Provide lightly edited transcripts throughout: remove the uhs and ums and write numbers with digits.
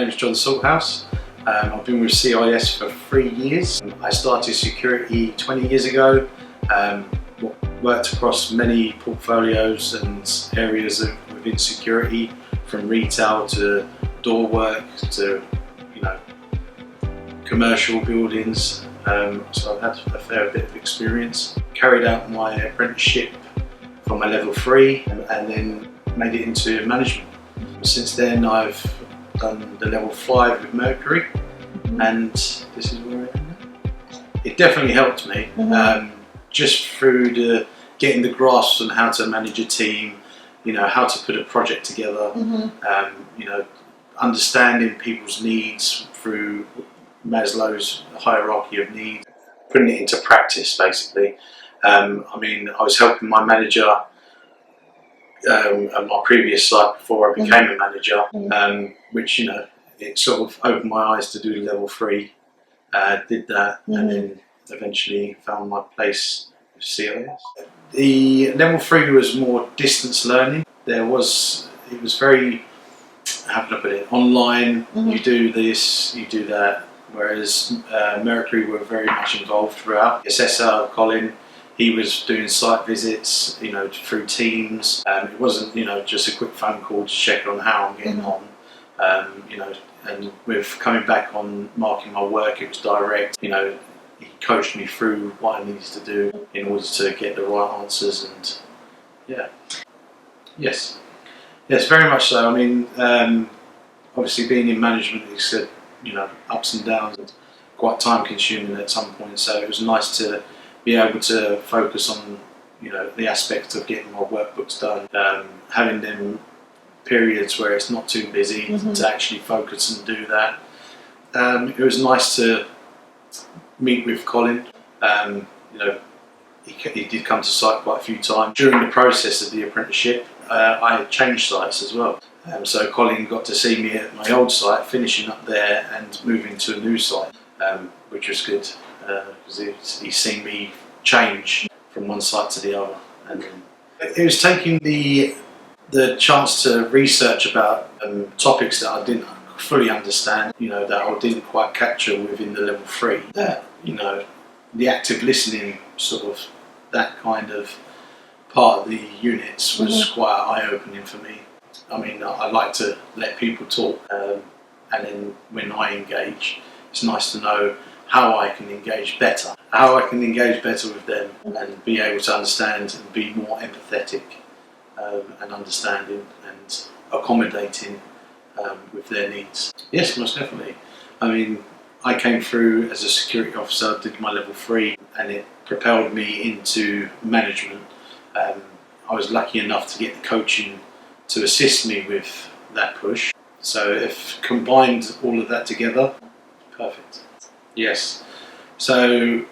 name's John Salthouse. I've been with CIS for 3 years. I started security 20 years ago. Worked across many portfolios and areas within security, from retail to door work to commercial buildings. So I've had a fair bit of experience. Carried out my apprenticeship from my level 3 and then made it into management. Since then I've done the level 5 with Mercury, and this is where I am now. It definitely helped me, just through getting the grasp on how to manage a team, how to put a project together, understanding people's needs through Maslow's hierarchy of needs, putting it into practice basically. I was helping my manager at my previous site before I became a manager, which it sort of opened my eyes to do level 3. Did that, and then eventually found my place with CIS. The level 3 was more distance learning. It was very, how can I put it, online. You do this, you do that. Whereas Mercury were very much involved throughout. Assessor Colin, he was doing site visits, through Teams. It wasn't, just a quick phone call to check on how I'm getting on. And with coming back on marking my work, it was direct. He coached me through what I needed to do in order to get the right answers, and yes, very much so. Obviously being in management, it's ups and downs, and quite time consuming at some point. So it was nice to be able to focus on the aspect of getting my workbooks done, having them periods where it's not too busy to actually focus and do that. It was nice to meet with Colin. He did come to site quite a few times. During the process of the apprenticeship, I changed sites as well. So Colin got to see me at my old site, finishing up there and moving to a new site, which was good, because he's seen me change from one site to the other. And it was taking the chance to research about topics that I didn't fully understand, that I didn't quite capture within the level 3. That, the active listening, sort of that kind of part of the units was quite eye-opening for me. I like to let people talk, and then when I engage, it's nice to know how I can engage better, with them, and be able to understand and be more empathetic and understanding and accommodating with their needs. Yes, most definitely. I came through as a security officer, did my level 3, and it propelled me into management. I was lucky enough to get the coaching to assist me with that push. So if combined all of that together, perfect. Yes. So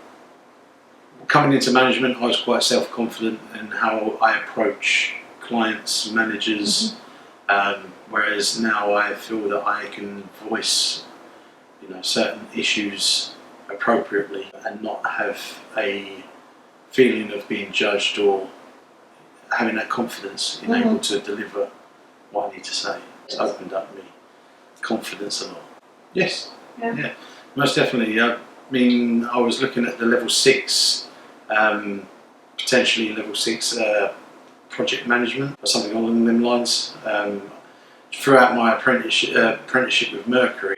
coming into management, I was quite self-confident in how I approach clients, managers, whereas now I feel that I can voice certain issues appropriately and not have a feeling of being judged, or having that confidence in able to deliver what I need to say. It's opened up me confidence a lot. Yes, yeah, most definitely. I was looking at the level 6, potentially level 6 project management or something along them lines. Throughout my apprenticeship with Mercury,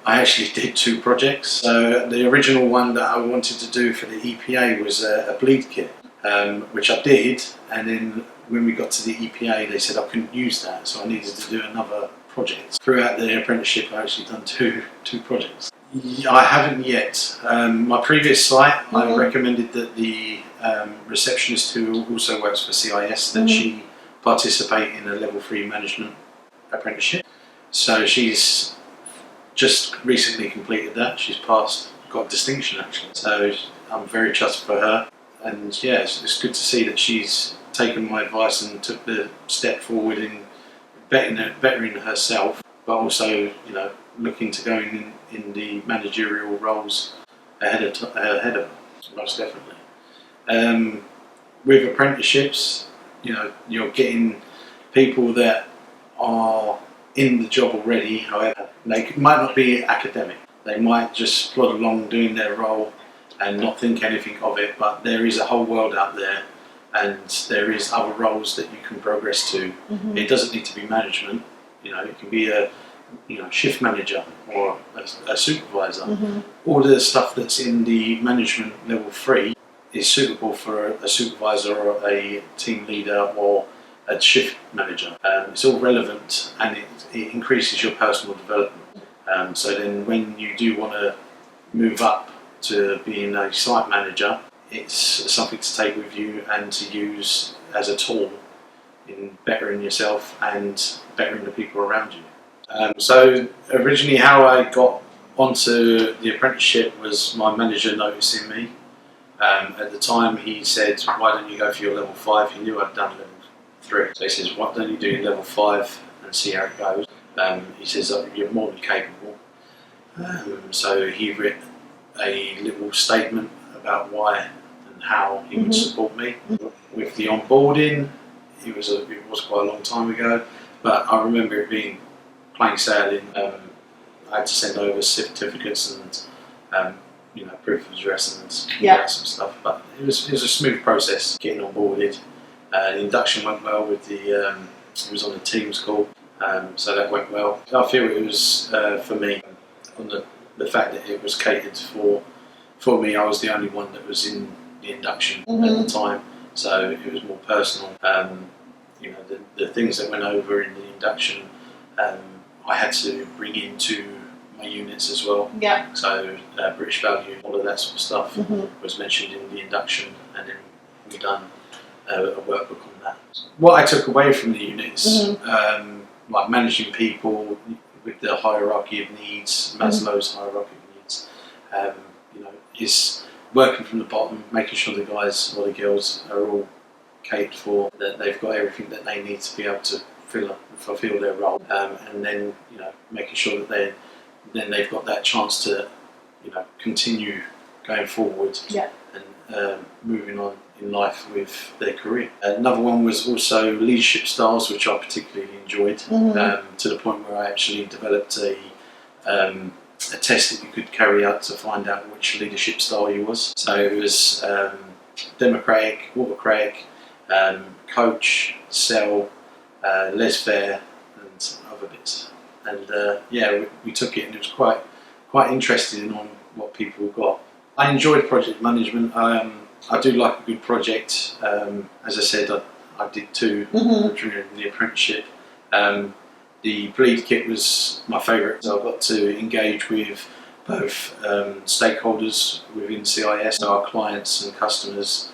I actually did 2 projects. So the original one that I wanted to do for the EPA was a bleed kit, which I did, and then when we got to the EPA they said I couldn't use that, so I needed to do another project. Throughout the apprenticeship I actually done two projects. I haven't yet. My previous site, I recommended that the receptionist who also works for CIS, that she participate in a level 3 management apprenticeship. So she's just recently completed that. She's passed, got distinction actually. So I'm very chuffed for her. And yeah, it's good to see that she's taken my advice and took the step forward in bettering herself, but also looking to going in the managerial roles ahead of her, most definitely. With apprenticeships, you're getting people that are in the job already. However, they might not be academic. They might just plod along doing their role and not think anything of it, but there is a whole world out there, and there is other roles that you can progress to. It doesn't need to be management. It can be a shift manager or a supervisor. All the stuff that's in the management level 3 is suitable for a supervisor or a team leader or a shift manager. It's all relevant, and it increases your personal development. So then when you do want to move up to being a site manager, it's something to take with you and to use as a tool in bettering yourself and bettering the people around you. So originally how I got onto the apprenticeship was my manager noticing me. At the time he said, why don't you go for your level 5? He knew I'd done level 3. So he says, why don't you do your level 5 and see how it goes? He says, you're more than capable. So he wrote a little statement about why and how he would support me. With the onboarding, it was quite a long time ago, but I remember it being plain sailing. I had to send over certificates and proof of address and that sort of stuff. But it was a smooth process getting onboarded. The induction went well with it was on a Teams call, so that went well. I feel it was for me on the fact that it was catered for me. I was the only one that was in the induction at the time, so it was more personal. The things that went over in the induction, I had to bring into my units as well. So British value, all of that sort of stuff was mentioned in the induction, and then we done a workbook on that. What I took away from the units, like managing people with the hierarchy of needs, Maslow's hierarchy of needs, is working from the bottom, making sure the guys or the girls are all catered for, that they've got everything that they need to be able to fulfill their role, and then making sure that they've got that chance to continue going forward and moving on in life with their career. Another one was also leadership styles, which I particularly enjoyed, to the point where I actually developed a test that you could carry out to find out which leadership style you was. So it was democratic, autocratic, coach, cell, laissez-faire, and other bits. And we took it, and it was quite interesting on what people got. I enjoyed project management. I do like a good project. As I said, I did 2 during the apprenticeship. The bleed kit was my favourite. So I got to engage with both stakeholders within CIS, our clients and customers,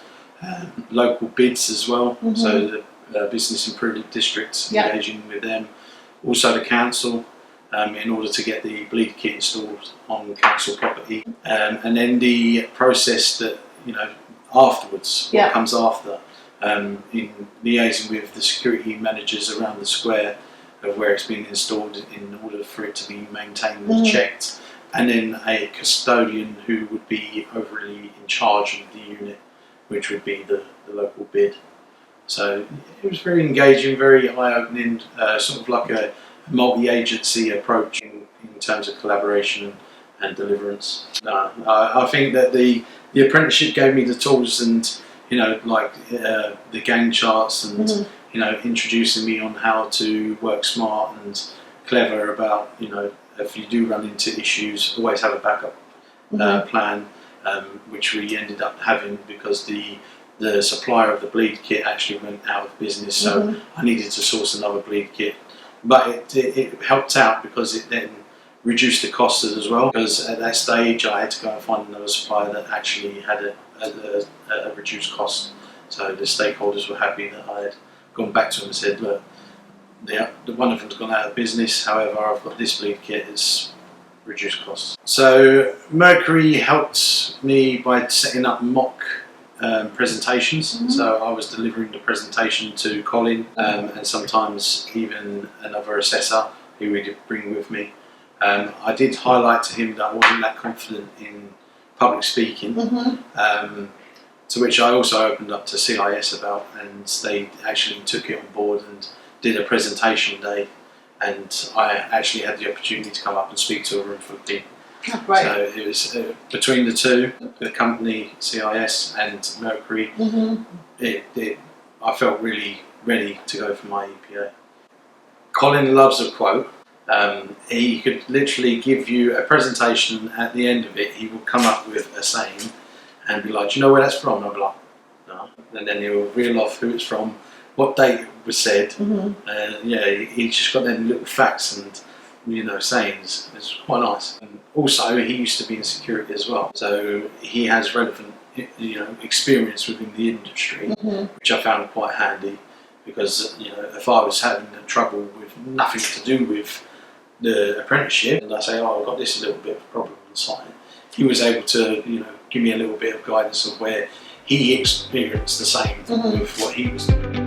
local bids as well. So the business improvement districts, engaging with them, also the council, in order to get the bleed kit installed on council property, and then the process that afterwards, what comes after, in liaising with the security managers around the square of where it's been installed in order for it to be maintained and checked, and then a custodian who would be overly in charge of the unit, which would be the local bid. So it was very engaging, very eye-opening, sort of like a multi-agency approach in terms of collaboration and deliverance. I think that the apprenticeship gave me the tools, and the gang charts, and introducing me on how to work smart and clever about if you do run into issues, always have a backup plan, which we ended up having because the supplier of the bleed kit actually went out of business, so I needed to source another bleed kit. But it helped out because it then reduced the costs as well, because at that stage I had to go and find another supplier that actually had a reduced cost. So the stakeholders were happy that I had gone back to them and said, look, the one of them's gone out of business, however I've got this bleed kit, it's reduced costs. So Mercury helped me by setting up mock presentations. So I was delivering the presentation to Colin, and sometimes even another assessor who we'd bring with me. I did highlight to him that I wasn't that confident in public speaking, to which I also opened up to CIS about, and they actually took it on board and did a presentation day and I actually had the opportunity to come up and speak to a room full of people. Oh, great. So it was between the two, the company CIS and Mercury, I felt really ready to go for my EPA. Colin loves a quote. He could literally give you a presentation, and at the end of it he will come up with a saying and be like, do you know where that's from? And I'll be like, no. And then he'll reel off who it's from, what date it was said. Yeah, he's just got them little facts and sayings. It's quite nice. And also, he used to be in security as well, so he has relevant experience within the industry, which I found quite handy, because if I was having trouble with nothing to do with the apprenticeship and I say, oh, I've got this little bit of a problem on site, he was able to give me a little bit of guidance of where he experienced the same with what he was doing.